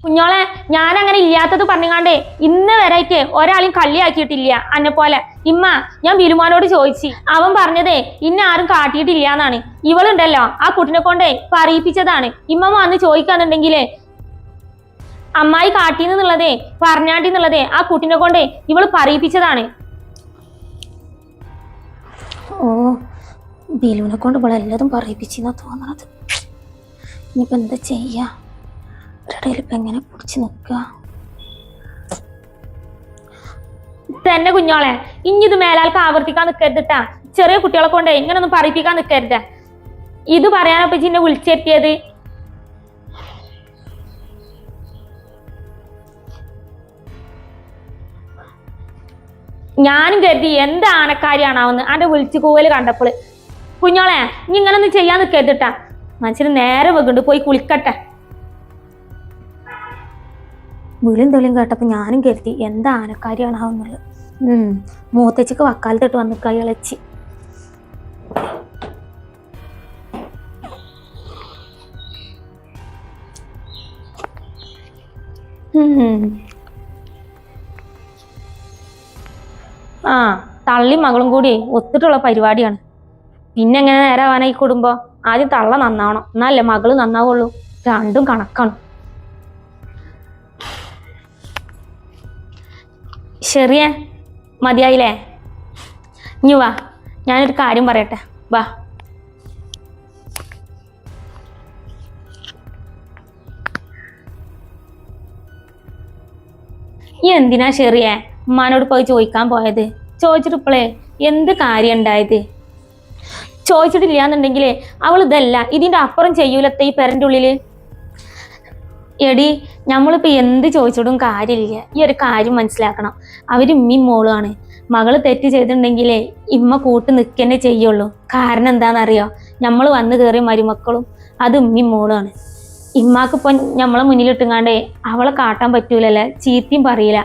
കുഞ്ഞോളെ ഞാൻ അങ്ങനെ ഇല്ലാത്തത് പറഞ്ഞാണ്ടേ ഇന്ന് വരായിട്ട് ഒരാളെയും കള്ളിയാക്കിയിട്ടില്ല അന്നെ പോലെ. ഇമ്മ ഞാൻ ബിലുമാനോട് ചോദിച്ചു, അവൻ പറഞ്ഞതേ ഇന്ന ആരും കാട്ടിയിട്ടില്ല എന്നാണ്. ഇവളുണ്ടല്ലോ ആ കുട്ടിനെ കൊണ്ടേ പറയിപ്പിച്ചതാണ്. ഇമ്മ വന്ന് ചോദിക്കാന്നുണ്ടെങ്കിലേ അമ്മായി കാട്ടിന്നുള്ളതേ പറഞ്ഞാണ്ടിന്നുള്ളതേ ആ കുട്ടിനെ കൊണ്ടേ ഇവള് പറയിപ്പിച്ചതാണ്. ഓ, ബിലുവിനെ കൊണ്ട് ഇവിടെ എല്ലാതും പറയിപ്പിച്ചെന്നാ തോന്നണത്. ഇനിയിപ്പോൾ എന്താ ചെയ്യാ? ഒരിടയിൽ ഇപ്പം എങ്ങനെ പിടിച്ച് നിൽക്കുക തന്നെ കുഞ്ഞോളെ, ഇനി ഇത് മേലാൾക്ക് ആവർത്തിക്കാൻ നിൽക്കരുതിട്ടാ. ചെറിയ കുട്ടികളെ കൊണ്ട് ഇങ്ങനൊന്നും പറയിപ്പിക്കാൻ നിൽക്കരുത്. ഇത് പറയാനപ്പോ ചിന്നെ വിളിച്ചെത്തിയത്. ഞാനും കരുതി എന്ത് ആനക്കാരിയാണാവുന്ന അന്റെ വിളിച്ചു കൂവല് കണ്ടപ്പോൾ. കുഞ്ഞോളെ ഇനി ഇങ്ങനൊന്നും ചെയ്യാൻ നിൽക്കരുതിട്ടാ. മനുഷ്യന് നേരെ വെക്കുണ്ട്, പോയി കുളിക്കട്ടെ. വിളിയും തെളിയും കേട്ടപ്പോൾ ഞാനും കരുതി എന്താ ആനക്കാരിയാണാവുന്നുള്ളത്. മൂത്തച്ഛക്ക് വക്കാലത്തിട്ട് വന്ന് ഇളച്ചി. ആ, തള്ളി മകളും കൂടി ഒത്തിട്ടുള്ള പരിപാടിയാണ്. പിന്നെ എങ്ങനെ നേരാവാനായി കുടുംബം? ആദ്യം തള്ള നന്നാവണം, എന്നല്ലേ മകള് നന്നാവുള്ളൂ. രണ്ടും കണക്കാണ്. ശരിയേ, മതിയായില്ലേ? ഇനി വാ, ഞാനൊരു കാര്യം പറയട്ടെ. വാ. ഈ എന്തിനാ ശരിയേ ഉമ്മാനോട് പോയി ചോദിക്കാൻ പോയത്? ചോദിച്ചിട്ട് ഇപ്പോളേ എന്ത് കാര്യം ഉണ്ടായത്? ചോദിച്ചിട്ടില്ലാന്നുണ്ടെങ്കിലേ അവൾ ഇതല്ല ഇതിന്റെ അപ്പുറം ചെയ്യൂലത്തെ ഈ പെരൻ്റെ ഉള്ളില്. എടി, നമ്മളിപ്പോ എന്ത് ചോദിച്ചിട്ടും കാര്യമില്ല. ഈ ഒരു കാര്യം മനസ്സിലാക്കണം. അവര് ഇമ്മയും മോളുമാണ്. മകള് തെറ്റ് ചെയ്തിട്ടുണ്ടെങ്കിലേ ഇമ്മ കൂട്ട് നിൽക്കന്നെ ചെയ്യുള്ളൂ. കാരണം എന്താണെന്നറിയോ? നമ്മൾ വന്നു കയറിയ മരുമക്കളും അത് ഇമ്മയും മോളുമാണ്. ഇമ്മാക്കിപ്പം നമ്മളെ മുന്നിലിട്ടുങ്ങാണ്ടേ അവളെ കാട്ടാൻ പറ്റൂലല്ലേ, ചീത്തയും പറയില്ല.